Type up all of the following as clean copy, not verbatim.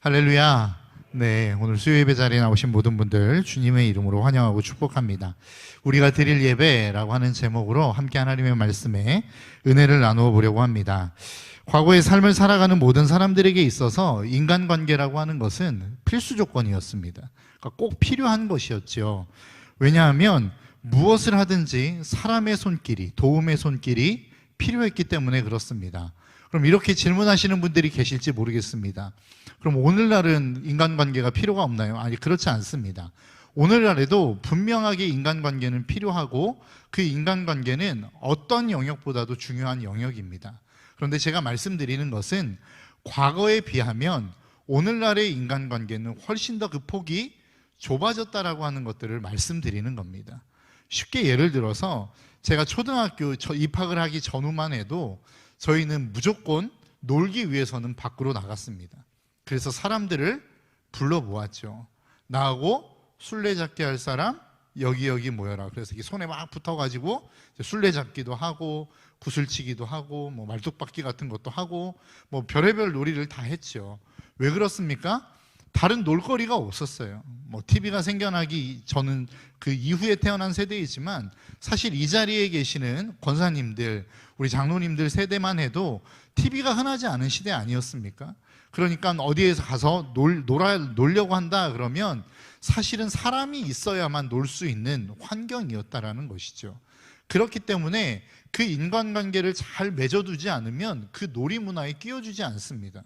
할렐루야. 네, 오늘 수요 예배 자리에 나오신 모든 분들 주님의 이름으로 환영하고 축복합니다. 우리가 드릴 예배라고 하는 제목으로 함께 하나님의 말씀에 은혜를 나누어 보려고 합니다. 과거의 삶을 살아가는 모든 사람들에게 있어서 인간관계라고 하는 것은 필수 조건이었습니다. 그러니까 꼭 필요한 것이었죠. 왜냐하면 무엇을 하든지 사람의 손길이, 도움의 손길이 필요했기 때문에 그렇습니다. 그럼 이렇게 질문하시는 분들이 계실지 모르겠습니다. 그럼 오늘날은 인간관계가 필요가 없나요? 아니, 그렇지 않습니다. 오늘날에도 분명하게 인간관계는 필요하고 그 인간관계는 어떤 영역보다도 중요한 영역입니다. 그런데 제가 말씀드리는 것은 과거에 비하면 오늘날의 인간관계는 훨씬 더 그 폭이 좁아졌다라고 하는 것들을 말씀드리는 겁니다. 쉽게 예를 들어서 제가 초등학교 입학을 하기 전후만 해도 저희는 무조건 놀기 위해서는 밖으로 나갔습니다. 그래서 사람들을 불러 모았죠. 나하고 술래잡기 할 사람 여기 모여라. 그래서 손에 막 붙어가지고 술래잡기도 하고 구슬치기도 하고 뭐 말뚝박기 같은 것도 하고 뭐 별의별 놀이를 다 했죠. 왜 그렇습니까? 다른 놀거리가 없었어요. 뭐 TV가 생겨나기 저는 그 이후에 태어난 세대이지만 사실 이 자리에 계시는 권사님들, 우리 장로님들 세대만 해도 TV가 흔하지 않은 시대 아니었습니까? 그러니까 어디에서 가서 놀려고 한다 그러면 사실은 사람이 있어야만 놀 수 있는 환경이었다라는 것이죠. 그렇기 때문에 그 인간관계를 잘 맺어두지 않으면 그 놀이 문화에 끼워주지 않습니다.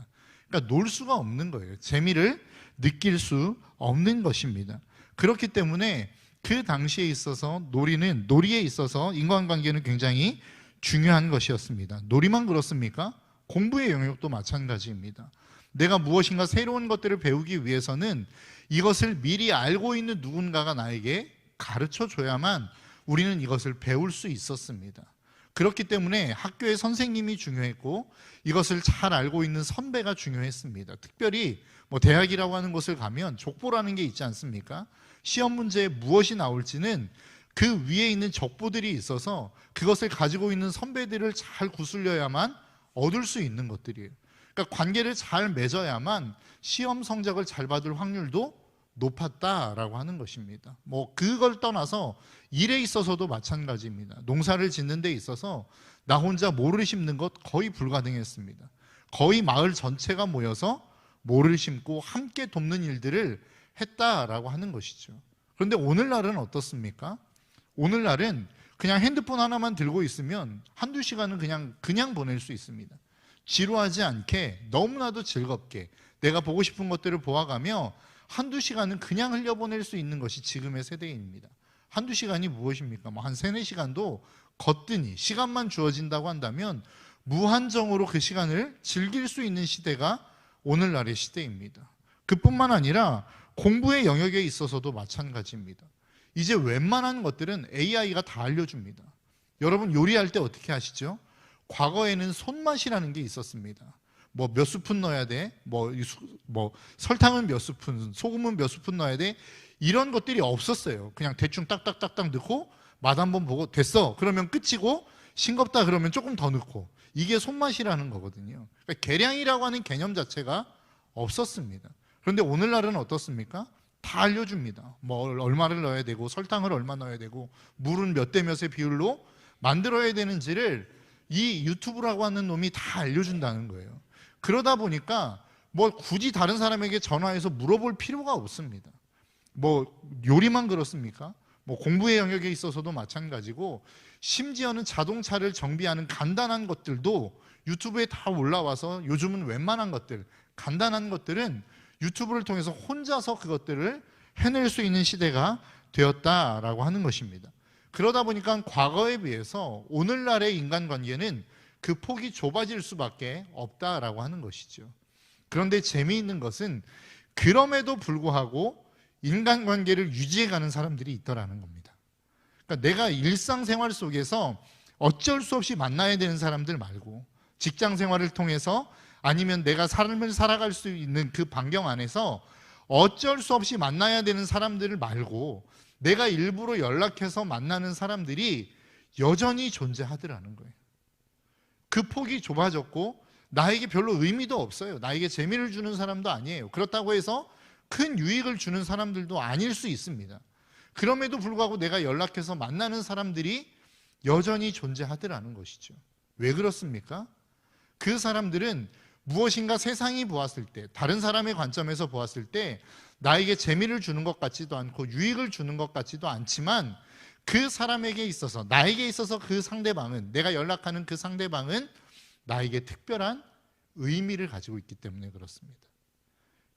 그러니까 놀 수가 없는 거예요. 재미를 느낄 수 없는 것입니다. 그렇기 때문에 그 당시에 있어서 놀이에 있어서 인간관계는 굉장히 중요한 것이었습니다. 놀이만 그렇습니까? 공부의 영역도 마찬가지입니다. 내가 무엇인가 새로운 것들을 배우기 위해서는 이것을 미리 알고 있는 누군가가 나에게 가르쳐 줘야만 우리는 이것을 배울 수 있었습니다. 그렇기 때문에 학교의 선생님이 중요했고 이것을 잘 알고 있는 선배가 중요했습니다. 특별히 뭐 대학이라고 하는 곳을 가면 족보라는 게 있지 않습니까? 시험 문제에 무엇이 나올지는 그 위에 있는 족보들이 있어서 그것을 가지고 있는 선배들을 잘 구슬려야만 얻을 수 있는 것들이에요. 그러니까 관계를 잘 맺어야만 시험 성적을 잘 받을 확률도 높았다라고 하는 것입니다. 뭐 그걸 떠나서 일에 있어서도 마찬가지입니다. 농사를 짓는 데 있어서 나 혼자 모를 심는 것 거의 불가능했습니다. 거의 마을 전체가 모여서 모를 심고 함께 돕는 일들을 했다라고 하는 것이죠. 그런데 오늘날은 어떻습니까? 오늘날은 그냥 핸드폰 하나만 들고 있으면 한두 시간은 그냥 보낼 수 있습니다. 지루하지 않게 너무나도 즐겁게 내가 보고 싶은 것들을 보아가며 한두 시간은 그냥 흘려보낼 수 있는 것이 지금의 세대입니다. 한두 시간이 무엇입니까? 뭐 한 3-4시간도 거뜬히 시간만 주어진다고 한다면 무한정으로 그 시간을 즐길 수 있는 시대가 오늘날의 시대입니다. 그뿐만 아니라 공부의 영역에 있어서도 마찬가지입니다. 이제 웬만한 것들은 AI가 다 알려줍니다. 여러분 요리할 때 어떻게 하시죠? 과거에는 손맛이라는 게 있었습니다. 뭐 몇 스푼 넣어야 돼? 뭐 설탕은 몇 스푼, 소금은 몇 스푼 넣어야 돼? 이런 것들이 없었어요. 그냥 대충 딱딱딱딱 넣고 맛 한번 보고 됐어. 그러면 끝이고 싱겁다 그러면 조금 더 넣고 이게 손맛이라는 거거든요. 그러니까 계량이라고 하는 개념 자체가 없었습니다. 그런데 오늘날은 어떻습니까? 다 알려줍니다. 뭐 얼마를 넣어야 되고 설탕을 얼마 넣어야 되고 물은 몇 대 몇의 비율로 만들어야 되는지를 이 유튜브라고 하는 놈이 다 알려준다는 거예요. 그러다 보니까 뭐 굳이 다른 사람에게 전화해서 물어볼 필요가 없습니다. 뭐 요리만 그렇습니까? 뭐 공부의 영역에 있어서도 마찬가지고 심지어는 자동차를 정비하는 간단한 것들도 유튜브에 다 올라와서 요즘은 웬만한 것들, 간단한 것들은 유튜브를 통해서 혼자서 그것들을 해낼 수 있는 시대가 되었다라고 하는 것입니다. 그러다 보니까 과거에 비해서 오늘날의 인간관계는 그 폭이 좁아질 수밖에 없다라고 하는 것이죠. 그런데 재미있는 것은 그럼에도 불구하고 인간관계를 유지해가는 사람들이 있더라는 겁니다. 그러니까 내가 일상생활 속에서 어쩔 수 없이 만나야 되는 사람들 말고 직장생활을 통해서 아니면 내가 삶을 살아갈 수 있는 그 반경 안에서 어쩔 수 없이 만나야 되는 사람들을 말고 내가 일부러 연락해서 만나는 사람들이 여전히 존재하더라는 거예요. 그 폭이 좁아졌고 나에게 별로 의미도 없어요. 나에게 재미를 주는 사람도 아니에요. 그렇다고 해서 큰 유익을 주는 사람들도 아닐 수 있습니다. 그럼에도 불구하고 내가 연락해서 만나는 사람들이 여전히 존재하더라는 것이죠. 왜 그렇습니까? 그 사람들은 무엇인가 세상이 보았을 때, 다른 사람의 관점에서 보았을 때 나에게 재미를 주는 것 같지도 않고 유익을 주는 것 같지도 않지만 그 사람에게 있어서, 나에게 있어서 그 상대방은, 내가 연락하는 그 상대방은 나에게 특별한 의미를 가지고 있기 때문에 그렇습니다.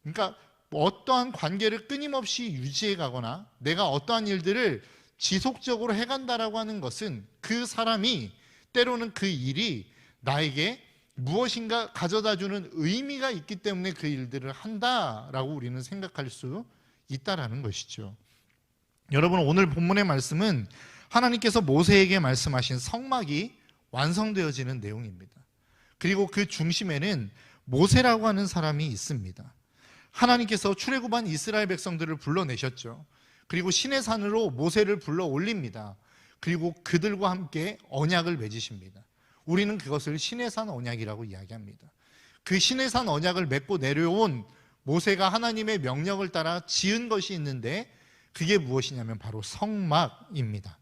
그러니까 어떠한 관계를 끊임없이 유지해 가거나 내가 어떠한 일들을 지속적으로 해간다라고 하는 것은 그 사람이, 때로는 그 일이 나에게 무엇인가 가져다주는 의미가 있기 때문에 그 일들을 한다라고 우리는 생각할 수 있다라는 것이죠. 여러분, 오늘 본문의 말씀은 하나님께서 모세에게 말씀하신 성막이 완성되어지는 내용입니다. 그리고 그 중심에는 모세라고 하는 사람이 있습니다. 하나님께서 출애굽한 이스라엘 백성들을 불러내셨죠. 그리고 시내산으로 모세를 불러 올립니다. 그리고 그들과 함께 언약을 맺으십니다. 우리는 그것을 시내산 언약이라고 이야기합니다. 그 시내산 언약을 맺고 내려온 모세가 하나님의 명령을 따라 지은 것이 있는데 그게 무엇이냐면 바로 성막입니다.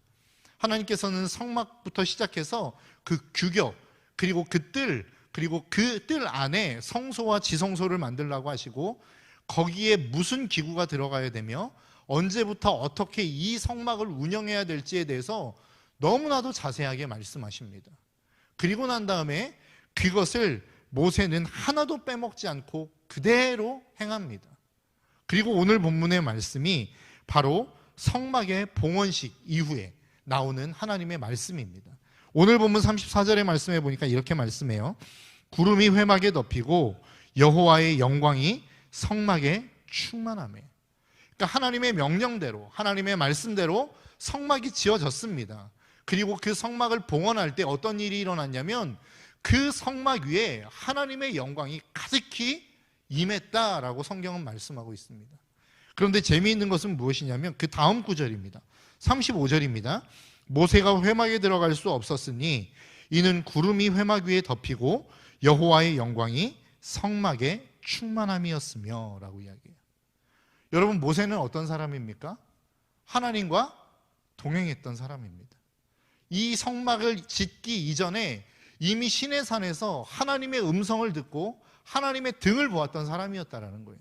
하나님께서는 성막부터 시작해서 그 규격, 그리고 그 뜰 안에 성소와 지성소를 만들라고 하시고 거기에 무슨 기구가 들어가야 되며 언제부터 어떻게 이 성막을 운영해야 될지에 대해서 너무나도 자세하게 말씀하십니다. 그리고 난 다음에 그것을 모세는 하나도 빼먹지 않고 그대로 행합니다. 그리고 오늘 본문의 말씀이 바로 성막의 봉헌식 이후에 나오는 하나님의 말씀입니다. 오늘 본문 34절의 말씀에 보니까 이렇게 말씀해요. 구름이 회막에 덮이고 여호와의 영광이 성막에 충만하며. 그러니까 하나님의 명령대로, 하나님의 말씀대로 성막이 지어졌습니다. 그리고 그 성막을 봉헌할 때 어떤 일이 일어났냐면 그 성막 위에 하나님의 영광이 가득히 임했다라고 성경은 말씀하고 있습니다. 그런데 재미있는 것은 무엇이냐면 그 다음 구절입니다. 35절입니다. 모세가 회막에 들어갈 수 없었으니 이는 구름이 회막 위에 덮이고 여호와의 영광이 성막에 충만함이었으며 라고 이야기해요. 여러분, 모세는 어떤 사람입니까? 하나님과 동행했던 사람입니다. 이 성막을 짓기 이전에 이미 시내산에서 하나님의 음성을 듣고 하나님의 등을 보았던 사람이었다라는 거예요.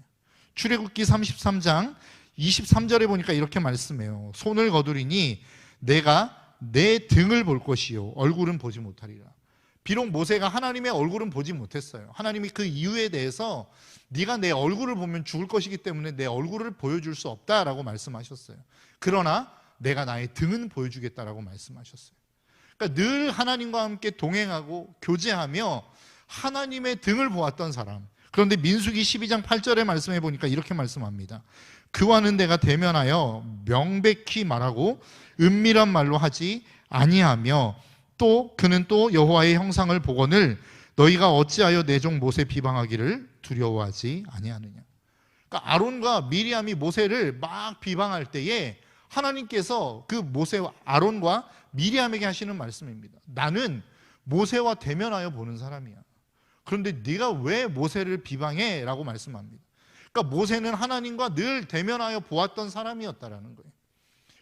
출애굽기 33장 23절에 보니까 이렇게 말씀해요. 손을 거두리니 내가 내 등을 볼 것이요 얼굴은 보지 못하리라. 비록 모세가 하나님의 얼굴은 보지 못했어요. 하나님이 그 이유에 대해서 네가 내 얼굴을 보면 죽을 것이기 때문에 내 얼굴을 보여줄 수 없다라고 말씀하셨어요. 그러나 내가 나의 등은 보여주겠다라고 말씀하셨어요. 그러니까 늘 하나님과 함께 동행하고 교제하며 하나님의 등을 보았던 사람. 그런데 민수기 12장 8절의 말씀에 보니까 이렇게 말씀합니다. 그와는 내가 대면하여 명백히 말하고 은밀한 말로 하지 아니하며 또 그는 또 여호와의 형상을 보거늘 너희가 어찌하여 내 종 모세 비방하기를 두려워하지 아니하느냐. 그러니까 아론과 미리암이 모세를 막 비방할 때에 하나님께서 그 모세와 아론과 미리암에게 하시는 말씀입니다. 나는 모세와 대면하여 보는 사람이야. 그런데 네가 왜 모세를 비방해? 라고 말씀합니다. 그러니까 모세는 하나님과 늘 대면하여 보았던 사람이었다라는 거예요.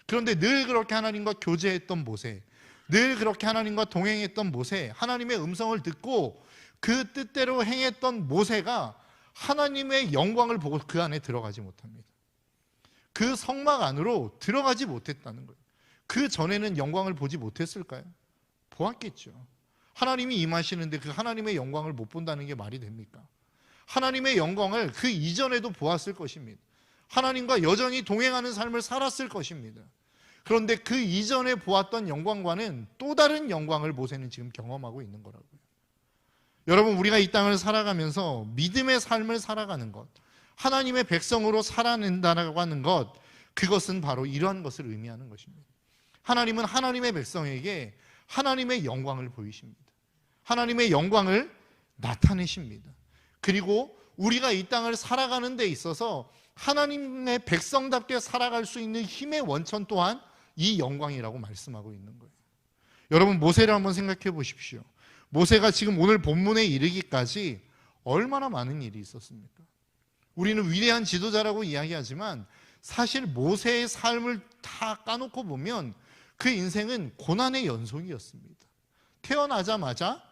그런데 늘 그렇게 하나님과 교제했던 모세, 늘 그렇게 하나님과 동행했던 모세, 하나님의 음성을 듣고 그 뜻대로 행했던 모세가 하나님의 영광을 보고 그 안에 들어가지 못합니다. 그 성막 안으로 들어가지 못했다는 거예요. 그 전에는 영광을 보지 못했을까요? 보았겠죠. 하나님이 임하시는데 그 하나님의 영광을 못 본다는 게 말이 됩니까? 하나님의 영광을 그 이전에도 보았을 것입니다. 하나님과 여전히 동행하는 삶을 살았을 것입니다. 그런데 그 이전에 보았던 영광과는 또 다른 영광을 모세는 지금 경험하고 있는 거라고요. 여러분, 우리가 이 땅을 살아가면서 믿음의 삶을 살아가는 것, 하나님의 백성으로 살아낸다라고 하는 것, 그것은 바로 이러한 것을 의미하는 것입니다. 하나님은 하나님의 백성에게 하나님의 영광을 보이십니다. 하나님의 영광을 나타내십니다. 그리고 우리가 이 땅을 살아가는 데 있어서 하나님의 백성답게 살아갈 수 있는 힘의 원천 또한 이 영광이라고 말씀하고 있는 거예요. 여러분, 모세를 한번 생각해 보십시오. 모세가 지금 오늘 본문에 이르기까지 얼마나 많은 일이 있었습니까? 우리는 위대한 지도자라고 이야기하지만 사실 모세의 삶을 다 까놓고 보면 그 인생은 고난의 연속이었습니다. 태어나자마자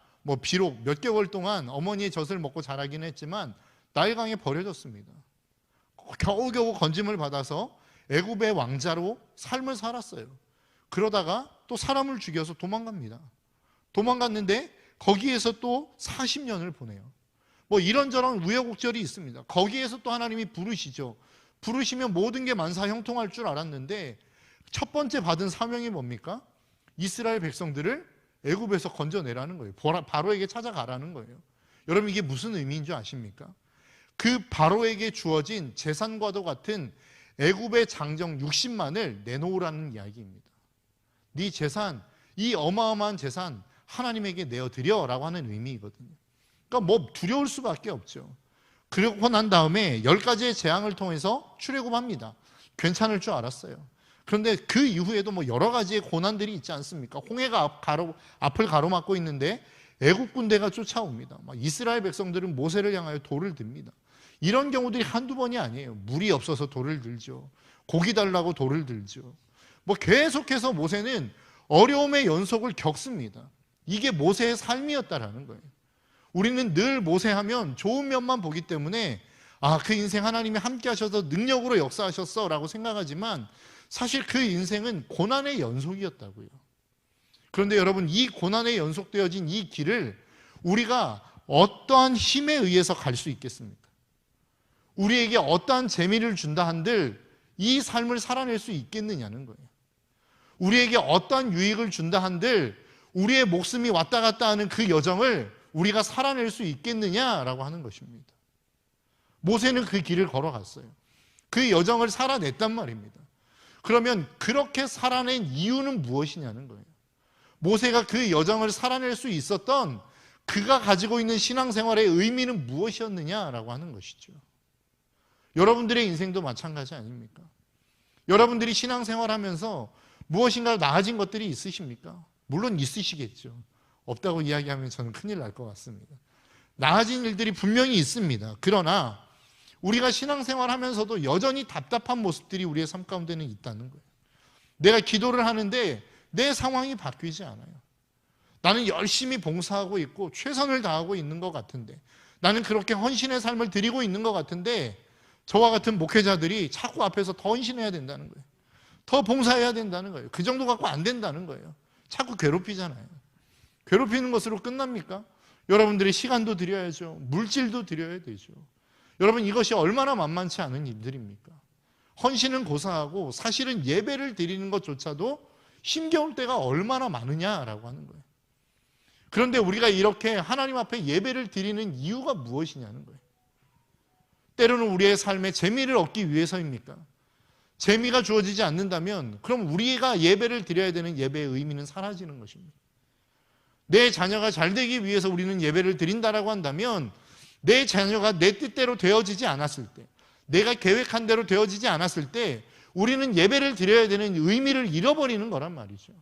비록 몇 개월 동안 어머니의 젖을 먹고 자라긴 했지만 나일강에 버려졌습니다. 겨우겨우 건짐을 받아서 애굽의 왕자로 삶을 살았어요. 그러다가 또 사람을 죽여서 도망갑니다. 도망갔는데 거기에서 또 40년을 보내요. 이런저런 우여곡절이 있습니다. 거기에서 또 하나님이 부르시죠. 부르시면 모든 게 만사형통할 줄 알았는데 첫 번째 받은 사명이 뭡니까? 이스라엘 백성들을 애굽에서 건져내라는 거예요. 바로에게 찾아가라는 거예요. 여러분, 이게 무슨 의미인 줄 아십니까? 그 바로에게 주어진 재산과도 같은 애굽의 장정 60만을 내놓으라는 이야기입니다. 네 재산, 이 어마어마한 재산 하나님에게 내어드려라고 하는 의미이거든요. 그러니까 두려울 수밖에 없죠. 그러고 난 다음에 10가지의 재앙을 통해서 출애굽합니다. 괜찮을 줄 알았어요. 그런데 그 이후에도 여러 가지의 고난들이 있지 않습니까? 홍해가 앞을 가로막고 있는데 애국 군대가 쫓아옵니다. 이스라엘 백성들은 모세를 향하여 돌을 듭니다. 이런 경우들이 한두 번이 아니에요. 물이 없어서 돌을 들죠. 고기 달라고 돌을 들죠. 계속해서 모세는 어려움의 연속을 겪습니다. 이게 모세의 삶이었다라는 거예요. 우리는 늘 모세하면 좋은 면만 보기 때문에 그 인생 하나님이 함께 하셔서 능력으로 역사하셨어 라고 생각하지만 사실 그 인생은 고난의 연속이었다고요. 그런데 여러분, 이 고난에 연속되어진 이 길을 우리가 어떠한 힘에 의해서 갈 수 있겠습니까? 우리에게 어떠한 재미를 준다 한들 이 삶을 살아낼 수 있겠느냐는 거예요. 우리에게 어떠한 유익을 준다 한들 우리의 목숨이 왔다 갔다 하는 그 여정을 우리가 살아낼 수 있겠느냐라고 하는 것입니다. 모세는 그 길을 걸어갔어요. 그 여정을 살아냈단 말입니다. 그러면 그렇게 살아낸 이유는 무엇이냐는 거예요. 모세가 그 여정을 살아낼 수 있었던 그가 가지고 있는 신앙생활의 의미는 무엇이었느냐라고 하는 것이죠. 여러분들의 인생도 마찬가지 아닙니까? 여러분들이 신앙생활하면서 무엇인가 나아진 것들이 있으십니까? 물론 있으시겠죠. 없다고 이야기하면 저는 큰일 날 것 같습니다. 나아진 일들이 분명히 있습니다. 그러나 우리가 신앙생활하면서도 여전히 답답한 모습들이 우리의 삶 가운데는 있다는 거예요. 내가 기도를 하는데 내 상황이 바뀌지 않아요. 나는 열심히 봉사하고 있고 최선을 다하고 있는 것 같은데, 나는 그렇게 헌신의 삶을 드리고 있는 것 같은데 저와 같은 목회자들이 자꾸 앞에서 더 헌신해야 된다는 거예요. 더 봉사해야 된다는 거예요. 그 정도 갖고 안 된다는 거예요. 자꾸 괴롭히잖아요. 괴롭히는 것으로 끝납니까? 여러분들이 시간도 드려야죠. 물질도 드려야 되죠. 여러분, 이것이 얼마나 만만치 않은 일들입니까? 헌신은 고사하고 사실은 예배를 드리는 것조차도 힘겨울 때가 얼마나 많으냐라고 하는 거예요. 그런데 우리가 이렇게 하나님 앞에 예배를 드리는 이유가 무엇이냐는 거예요. 때로는 우리의 삶에 재미를 얻기 위해서입니까? 재미가 주어지지 않는다면 그럼 우리가 예배를 드려야 되는 예배의 의미는 사라지는 것입니다. 내 자녀가 잘 되기 위해서 우리는 예배를 드린다라고 한다면 내 자녀가 내 뜻대로 되어지지 않았을 때, 내가 계획한 대로 되어지지 않았을 때 우리는 예배를 드려야 되는 의미를 잃어버리는 거란 말이죠.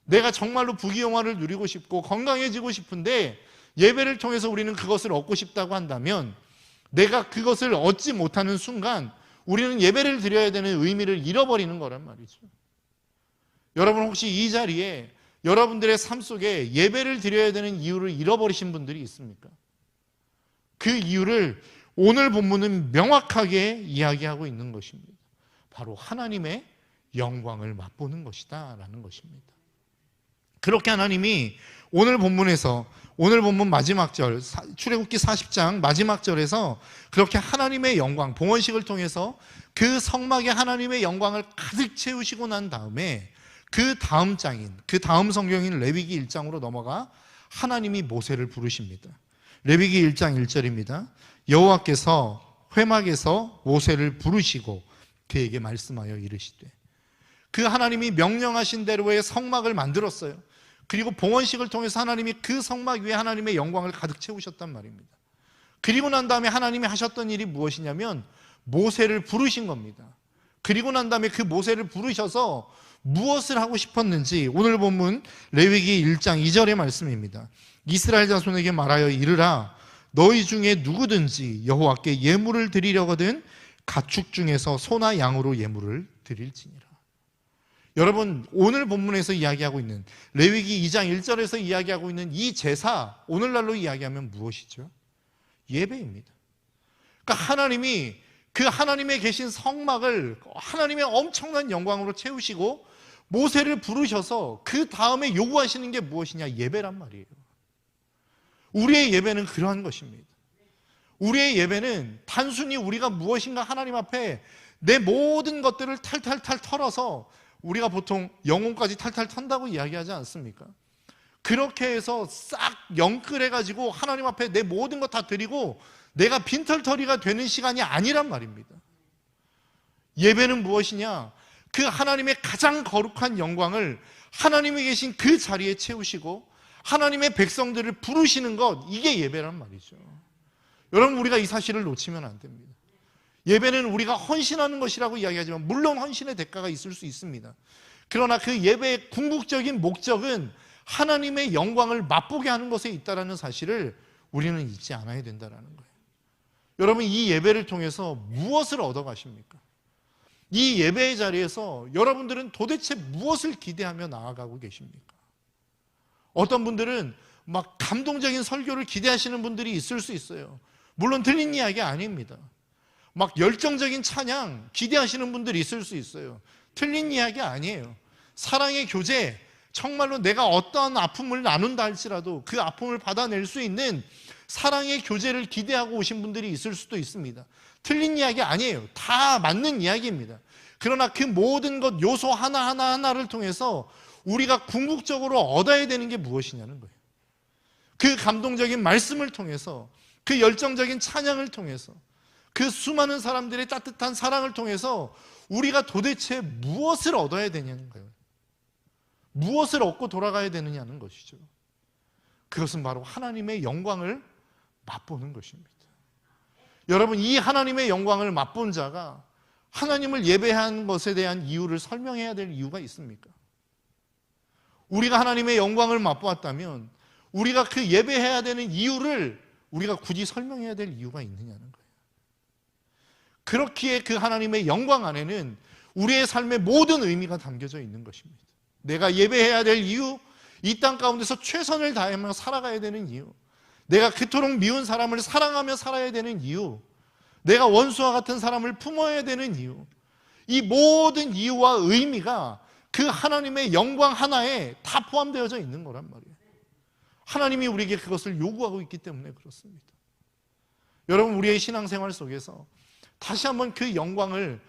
내가 정말로 부귀영화를 누리고 싶고 건강해지고 싶은데 예배를 통해서 우리는 그것을 얻고 싶다고 한다면 내가 그것을 얻지 못하는 순간 우리는 예배를 드려야 되는 의미를 잃어버리는 거란 말이죠. 여러분, 혹시 이 자리에 여러분들의 삶 속에 예배를 드려야 되는 이유를 잃어버리신 분들이 있습니까? 그 이유를 오늘 본문은 명확하게 이야기하고 있는 것입니다. 바로 하나님의 영광을 맛보는 것이다 라는 것입니다. 그렇게 하나님이 오늘 본문에서, 오늘 본문 마지막 절, 출애굽기 40장 마지막 절에서 그렇게 하나님의 영광, 봉헌식을 통해서 그 성막에 하나님의 영광을 가득 채우시고 난 다음에 그 다음 장인, 그 다음 성경인 레위기 1장으로 넘어가 하나님이 모세를 부르십니다. 레위기 1장 1절입니다. 여호와께서 회막에서 모세를 부르시고 그에게 말씀하여 이르시되, 그 하나님이 명령하신 대로의 성막을 만들었어요. 그리고 봉헌식을 통해서 하나님이 그 성막 위에 하나님의 영광을 가득 채우셨단 말입니다. 그리고 난 다음에 하나님이 하셨던 일이 무엇이냐면 모세를 부르신 겁니다. 그리고 난 다음에 그 모세를 부르셔서 무엇을 하고 싶었는지 오늘 본문 레위기 1장 2절의 말씀입니다. 이스라엘 자손에게 말하여 이르라 너희 중에 누구든지 여호와께 예물을 드리려거든 가축 중에서 소나 양으로 예물을 드릴지니라. 여러분, 오늘 본문에서 이야기하고 있는 레위기 2장 1절에서 이야기하고 있는 이 제사, 오늘날로 이야기하면 무엇이죠? 예배입니다. 그러니까 하나님이 그 하나님의 계신 성막을 하나님의 엄청난 영광으로 채우시고 모세를 부르셔서 그 다음에 요구하시는 게 무엇이냐? 예배란 말이에요. 우리의 예배는 그러한 것입니다. 우리의 예배는 단순히 우리가 무엇인가 하나님 앞에 내 모든 것들을 탈탈탈 털어서, 우리가 보통 영혼까지 탈탈 턴다고 이야기하지 않습니까? 그렇게 해서 싹 영끌해가지고 하나님 앞에 내 모든 것 다 드리고 내가 빈털터리가 되는 시간이 아니란 말입니다. 예배는 무엇이냐? 그 하나님의 가장 거룩한 영광을 하나님이 계신 그 자리에 채우시고 하나님의 백성들을 부르시는 것, 이게 예배란 말이죠. 여러분, 우리가 이 사실을 놓치면 안 됩니다. 예배는 우리가 헌신하는 것이라고 이야기하지만 물론 헌신의 대가가 있을 수 있습니다. 그러나 그 예배의 궁극적인 목적은 하나님의 영광을 맛보게 하는 것에 있다는 사실을 우리는 잊지 않아야 된다는 거예요. 여러분, 이 예배를 통해서 무엇을 얻어가십니까? 이 예배의 자리에서 여러분들은 도대체 무엇을 기대하며 나아가고 계십니까? 어떤 분들은 막 감동적인 설교를 기대하시는 분들이 있을 수 있어요. 물론 틀린 이야기 아닙니다. 막 열정적인 찬양 기대하시는 분들이 있을 수 있어요. 틀린 이야기 아니에요. 사랑의 교제, 정말로 내가 어떠한 아픔을 나눈다 할지라도 그 아픔을 받아낼 수 있는 사랑의 교제를 기대하고 오신 분들이 있을 수도 있습니다. 틀린 이야기 아니에요. 다 맞는 이야기입니다. 그러나 그 모든 것 요소 하나하나를 통해서 우리가 궁극적으로 얻어야 되는 게 무엇이냐는 거예요. 그 감동적인 말씀을 통해서, 그 열정적인 찬양을 통해서, 그 수많은 사람들의 따뜻한 사랑을 통해서 우리가 도대체 무엇을 얻어야 되냐는 거예요. 무엇을 얻고 돌아가야 되느냐는 것이죠. 그것은 바로 하나님의 영광을 맛보는 것입니다. 여러분, 이 하나님의 영광을 맛본 자가 하나님을 예배한 것에 대한 이유를 설명해야 될 이유가 있습니까? 우리가 하나님의 영광을 맛보았다면 우리가 그 예배해야 되는 이유를 우리가 굳이 설명해야 될 이유가 있느냐는 거예요. 그렇기에 그 하나님의 영광 안에는 우리의 삶의 모든 의미가 담겨져 있는 것입니다. 내가 예배해야 될 이유, 이 땅 가운데서 최선을 다하며 살아가야 되는 이유, 내가 그토록 미운 사람을 사랑하며 살아야 되는 이유, 내가 원수와 같은 사람을 품어야 되는 이유, 이 모든 이유와 의미가 그 하나님의 영광 하나에 다 포함되어져 있는 거란 말이에요. 하나님이 우리에게 그것을 요구하고 있기 때문에 그렇습니다. 여러분, 우리의 신앙생활 속에서 다시 한번 그 영광을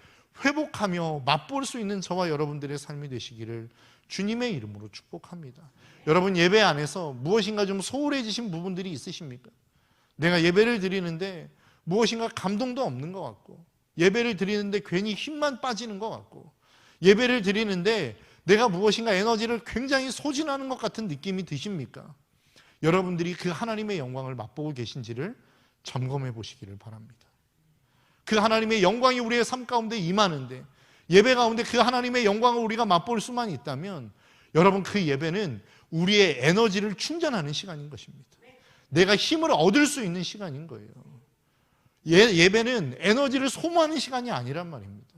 회복하며 맛볼 수 있는 저와 여러분들의 삶이 되시기를 주님의 이름으로 축복합니다. 여러분, 예배 안에서 무엇인가 좀 소홀해지신 부분들이 있으십니까? 내가 예배를 드리는데 무엇인가 감동도 없는 것 같고, 예배를 드리는데 괜히 힘만 빠지는 것 같고, 예배를 드리는데 내가 무엇인가 에너지를 굉장히 소진하는 것 같은 느낌이 드십니까? 여러분들이 그 하나님의 영광을 맛보고 계신지를 점검해 보시기를 바랍니다. 그 하나님의 영광이 우리의 삶 가운데 임하는데, 예배 가운데 그 하나님의 영광을 우리가 맛볼 수만 있다면 여러분, 그 예배는 우리의 에너지를 충전하는 시간인 것입니다. 내가 힘을 얻을 수 있는 시간인 거예요. 예배는 에너지를 소모하는 시간이 아니란 말입니다.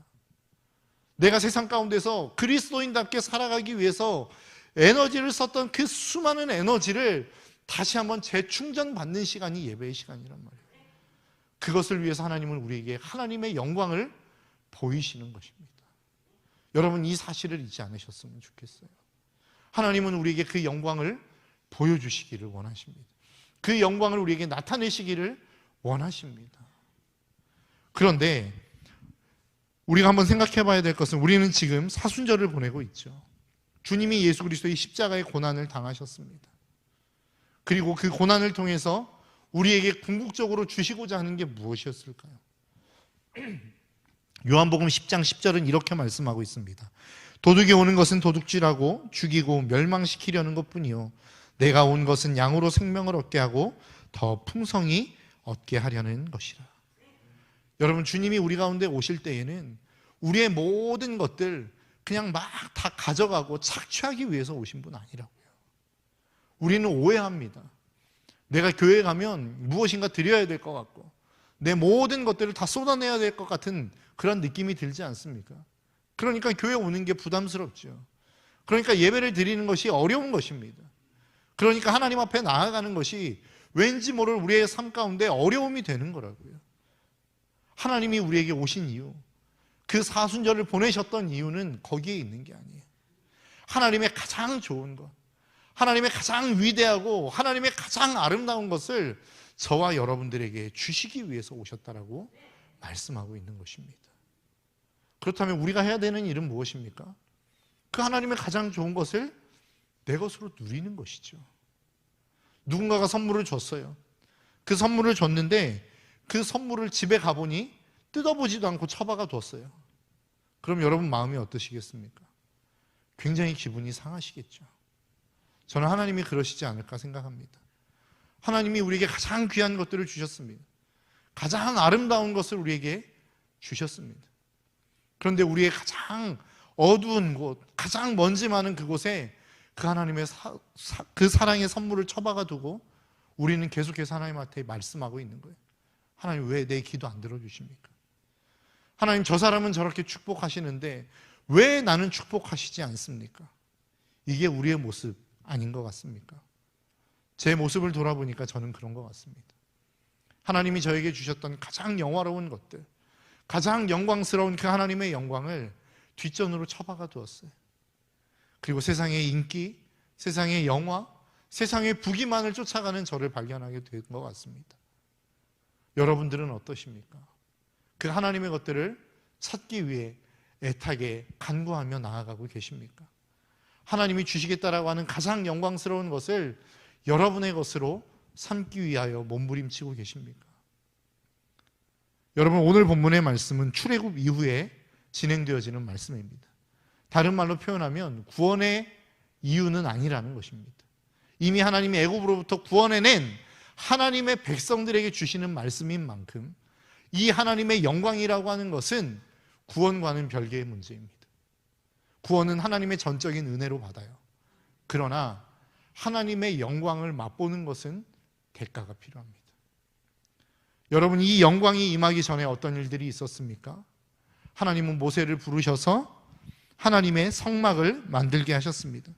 내가 세상 가운데서 그리스도인답게 살아가기 위해서 에너지를 썼던 그 수많은 에너지를 다시 한번 재충전받는 시간이 예배의 시간이란 말이에요. 그것을 위해서 하나님은 우리에게 하나님의 영광을 보이시는 것입니다. 여러분, 이 사실을 잊지 않으셨으면 좋겠어요. 하나님은 우리에게 그 영광을 보여주시기를 원하십니다. 그 영광을 우리에게 나타내시기를 원하십니다. 그런데 우리가 한번 생각해 봐야 될 것은, 우리는 지금 사순절을 보내고 있죠. 주님이 예수 그리스도의 십자가의 고난을 당하셨습니다. 그리고 그 고난을 통해서 우리에게 궁극적으로 주시고자 하는 게 무엇이었을까요? 요한복음 10장 10절은 이렇게 말씀하고 있습니다. 도둑이 오는 것은 도둑질하고 죽이고 멸망시키려는 것뿐이요, 내가 온 것은 양으로 생명을 얻게 하고 더 풍성히 얻게 하려는 것이라. 여러분, 주님이 우리 가운데 오실 때에는 우리의 모든 것들 그냥 막 다 가져가고 착취하기 위해서 오신 분 아니라고요. 우리는 오해합니다. 내가 교회 가면 무엇인가 드려야 될 것 같고 내 모든 것들을 다 쏟아내야 될 것 같은 그런 느낌이 들지 않습니까? 그러니까 교회 오는 게 부담스럽죠. 그러니까 예배를 드리는 것이 어려운 것입니다. 그러니까 하나님 앞에 나아가는 것이 왠지 모를 우리의 삶 가운데 어려움이 되는 거라고요. 하나님이 우리에게 오신 이유, 그 사순절을 보내셨던 이유는 거기에 있는 게 아니에요. 하나님의 가장 좋은 것, 하나님의 가장 위대하고 하나님의 가장 아름다운 것을 저와 여러분들에게 주시기 위해서 오셨다라고 말씀하고 있는 것입니다. 그렇다면 우리가 해야 되는 일은 무엇입니까? 그 하나님의 가장 좋은 것을 내 것으로 누리는 것이죠. 누군가가 선물을 줬어요. 그 선물을 줬는데 그 선물을 집에 가보니 뜯어보지도 않고 처박아 뒀어요. 그럼 여러분 마음이 어떠시겠습니까? 굉장히 기분이 상하시겠죠. 저는 하나님이 그러시지 않을까 생각합니다. 하나님이 우리에게 가장 귀한 것들을 주셨습니다. 가장 아름다운 것을 우리에게 주셨습니다. 그런데 우리의 가장 어두운 곳, 가장 먼지 많은 그곳에 그 하나님의 그 사랑의 선물을 처박아 두고 우리는 계속해서 하나님한테 말씀하고 있는 거예요. 하나님, 왜 내 기도 안 들어주십니까? 하나님, 저 사람은 저렇게 축복하시는데 왜 나는 축복하시지 않습니까? 이게 우리의 모습 아닌 것 같습니까? 제 모습을 돌아보니까 저는 그런 것 같습니다. 하나님이 저에게 주셨던 가장 영화로운 것들, 가장 영광스러운 그 하나님의 영광을 뒷전으로 처박아 두었어요. 그리고 세상의 인기, 세상의 영화, 세상의 부귀만을 쫓아가는 저를 발견하게 된 것 같습니다. 여러분들은 어떠십니까? 그 하나님의 것들을 찾기 위해 애타게 간구하며 나아가고 계십니까? 하나님이 주시겠다라고 하는 가장 영광스러운 것을 여러분의 것으로 삼기 위하여 몸부림치고 계십니까? 여러분, 오늘 본문의 말씀은 출애굽 이후에 진행되어지는 말씀입니다. 다른 말로 표현하면 구원의 이유는 아니라는 것입니다. 이미 하나님이 애굽으로부터 구원해낸 하나님의 백성들에게 주시는 말씀인 만큼 이 하나님의 영광이라고 하는 것은 구원과는 별개의 문제입니다. 구원은 하나님의 전적인 은혜로 받아요. 그러나 하나님의 영광을 맛보는 것은 대가가 필요합니다. 여러분, 이 영광이 임하기 전에 어떤 일들이 있었습니까? 하나님은 모세를 부르셔서 하나님의 성막을 만들게 하셨습니다.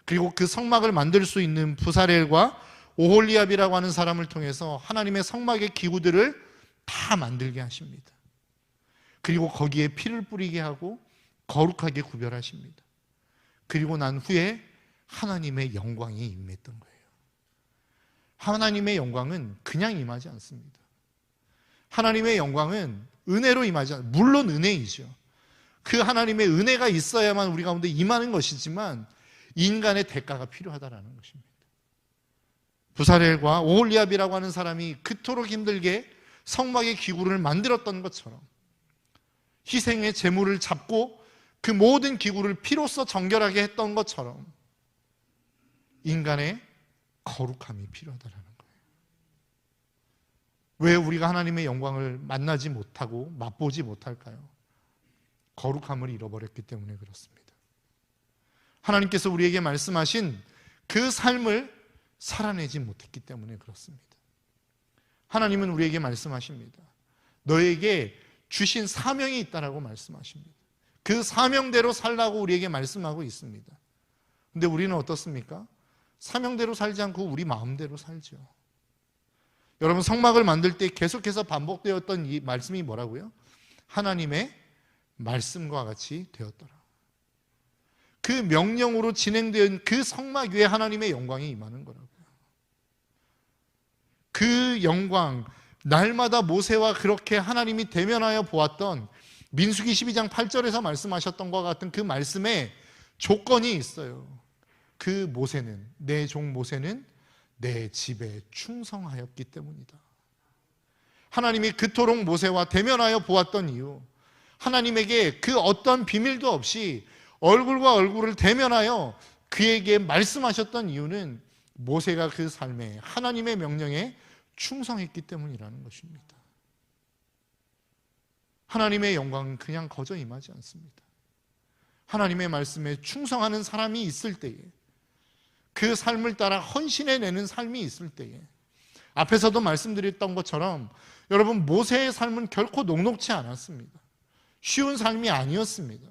그리고 그 성막을 만들 수 있는 부사렐과 오홀리압이라고 하는 사람을 통해서 하나님의 성막의 기구들을 다 만들게 하십니다. 그리고 거기에 피를 뿌리게 하고 거룩하게 구별하십니다. 그리고 난 후에 하나님의 영광이 임했던 거예요. 하나님의 영광은 그냥 임하지 않습니다. 하나님의 영광은 은혜로 임하지 않습니다. 물론 은혜이죠. 그 하나님의 은혜가 있어야만 우리 가운데 임하는 것이지만 인간의 대가가 필요하다는 것입니다. 부사렐과 오홀리압이라고 하는 사람이 그토록 힘들게 성막의 기구를 만들었던 것처럼 희생의 제물을 잡고 그 모든 기구를 피로써 정결하게 했던 것처럼 인간의 거룩함이 필요하다는 거예요. 왜 우리가 하나님의 영광을 만나지 못하고 맛보지 못할까요? 거룩함을 잃어버렸기 때문에 그렇습니다. 하나님께서 우리에게 말씀하신 그 삶을 살아내지 못했기 때문에 그렇습니다. 하나님은 우리에게 말씀하십니다. 너에게 주신 사명이 있다라고 말씀하십니다. 그 사명대로 살라고 우리에게 말씀하고 있습니다. 근데 우리는 어떻습니까? 사명대로 살지 않고 우리 마음대로 살죠. 여러분, 성막을 만들 때 계속해서 반복되었던 이 말씀이 뭐라고요? 하나님의 말씀과 같이 되었더라. 그 명령으로 진행된 그 성막 위에 하나님의 영광이 임하는 거라고요. 그 영광, 날마다 모세와 그렇게 하나님이 대면하여 보았던 민수기 12장 8절에서 말씀하셨던 것과 같은 그 말씀에 조건이 있어요. 그 모세는, 내 종 모세는 내 집에 충성하였기 때문이다. 하나님이 그토록 모세와 대면하여 보았던 이유, 하나님에게 그 어떤 비밀도 없이 얼굴과 얼굴을 대면하여 그에게 말씀하셨던 이유는 모세가 그 삶에 하나님의 명령에 충성했기 때문이라는 것입니다. 하나님의 영광은 그냥 거저 임하지 않습니다. 하나님의 말씀에 충성하는 사람이 있을 때에, 그 삶을 따라 헌신해내는 삶이 있을 때에, 앞에서도 말씀드렸던 것처럼 여러분, 모세의 삶은 결코 녹록지 않았습니다. 쉬운 삶이 아니었습니다.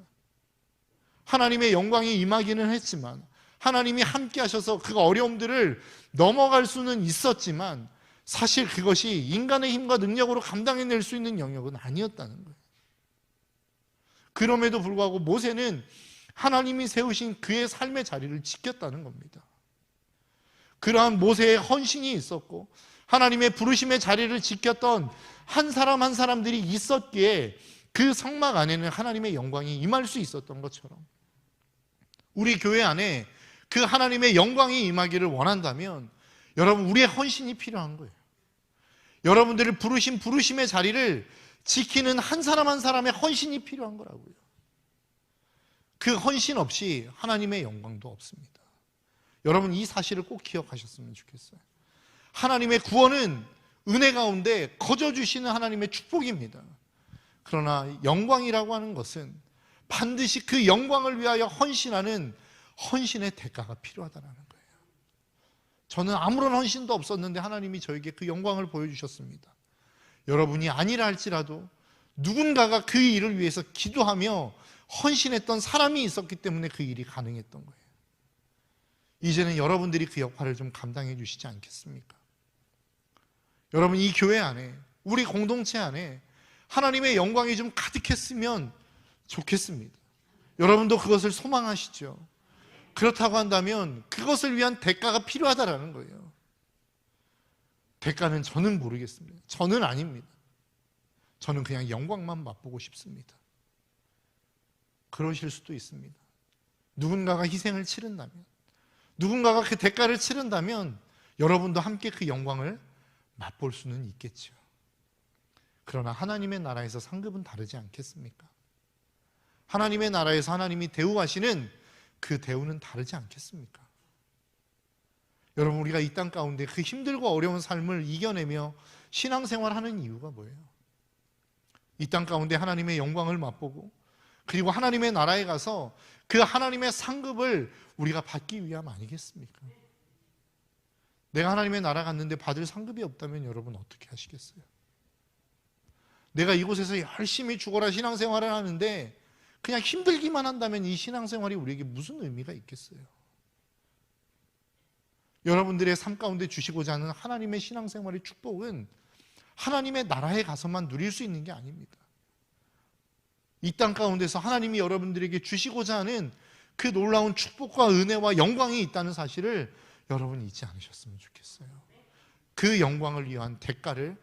하나님의 영광이 임하기는 했지만, 하나님이 함께 하셔서 그 어려움들을 넘어갈 수는 있었지만, 사실 그것이 인간의 힘과 능력으로 감당해낼 수 있는 영역은 아니었다는 거예요. 그럼에도 불구하고 모세는 하나님이 세우신 그의 삶의 자리를 지켰다는 겁니다. 그러한 모세의 헌신이 있었고 하나님의 부르심의 자리를 지켰던 한 사람 한 사람들이 있었기에 그 성막 안에는 하나님의 영광이 임할 수 있었던 것처럼, 우리 교회 안에 그 하나님의 영광이 임하기를 원한다면 여러분, 우리의 헌신이 필요한 거예요. 여러분들을 부르신 부르심의 자리를 지키는 한 사람 한 사람의 헌신이 필요한 거라고요. 그 헌신 없이 하나님의 영광도 없습니다. 여러분, 이 사실을 꼭 기억하셨으면 좋겠어요. 하나님의 구원은 은혜 가운데 거저 주시는 하나님의 축복입니다. 그러나 영광이라고 하는 것은 반드시 그 영광을 위하여 헌신하는 헌신의 대가가 필요하다는 거예요. 저는 아무런 헌신도 없었는데 하나님이 저에게 그 영광을 보여주셨습니다. 여러분이 아니라 할지라도 누군가가 그 일을 위해서 기도하며 헌신했던 사람이 있었기 때문에 그 일이 가능했던 거예요. 이제는 여러분들이 그 역할을 좀 감당해 주시지 않겠습니까? 여러분, 이 교회 안에, 우리 공동체 안에 하나님의 영광이 좀 가득했으면 좋겠습니다. 여러분도 그것을 소망하시죠? 그렇다고 한다면 그것을 위한 대가가 필요하다라는 거예요. 대가는 저는 모르겠습니다. 저는 아닙니다. 저는 그냥 영광만 맛보고 싶습니다. 그러실 수도 있습니다. 누군가가 희생을 치른다면, 누군가가 그 대가를 치른다면 여러분도 함께 그 영광을 맛볼 수는 있겠죠. 그러나 하나님의 나라에서 상급은 다르지 않겠습니까? 하나님의 나라에서 하나님이 대우하시는 그 대우는 다르지 않겠습니까? 여러분, 우리가 이 땅 가운데 그 힘들고 어려운 삶을 이겨내며 신앙생활하는 이유가 뭐예요? 이 땅 가운데 하나님의 영광을 맛보고 그리고 하나님의 나라에 가서 그 하나님의 상급을 우리가 받기 위함 아니겠습니까? 내가 하나님의 나라 갔는데 받을 상급이 없다면 여러분 어떻게 하시겠어요? 내가 이곳에서 열심히 죽어라 신앙생활을 하는데 그냥 힘들기만 한다면 이 신앙생활이 우리에게 무슨 의미가 있겠어요? 여러분들의 삶 가운데 주시고자 하는 하나님의 신앙생활의 축복은 하나님의 나라에 가서만 누릴 수 있는 게 아닙니다. 이 땅 가운데서 하나님이 여러분들에게 주시고자 하는 그 놀라운 축복과 은혜와 영광이 있다는 사실을 여러분 잊지 않으셨으면 좋겠어요. 그 영광을 위한 대가를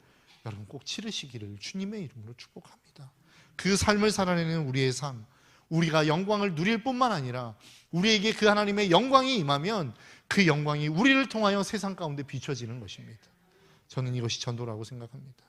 여러분 꼭 치르시기를 주님의 이름으로 축복합니다. 그 삶을 살아내는 우리의 삶, 우리가 영광을 누릴 뿐만 아니라 우리에게 그 하나님의 영광이 임하면 그 영광이 우리를 통하여 세상 가운데 비춰지는 것입니다. 저는 이것이 전도라고 생각합니다.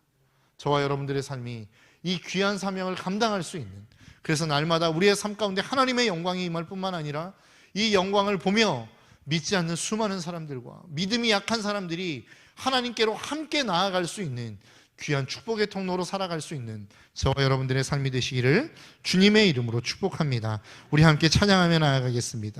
저와 여러분들의 삶이 이 귀한 사명을 감당할 수 있는, 그래서 날마다 우리의 삶 가운데 하나님의 영광이 임할 뿐만 아니라 이 영광을 보며 믿지 않는 수많은 사람들과 믿음이 약한 사람들이 하나님께로 함께 나아갈 수 있는 귀한 축복의 통로로 살아갈 수 있는 저와 여러분들의 삶이 되시기를 주님의 이름으로 축복합니다. 우리 함께 찬양하며 나아가겠습니다.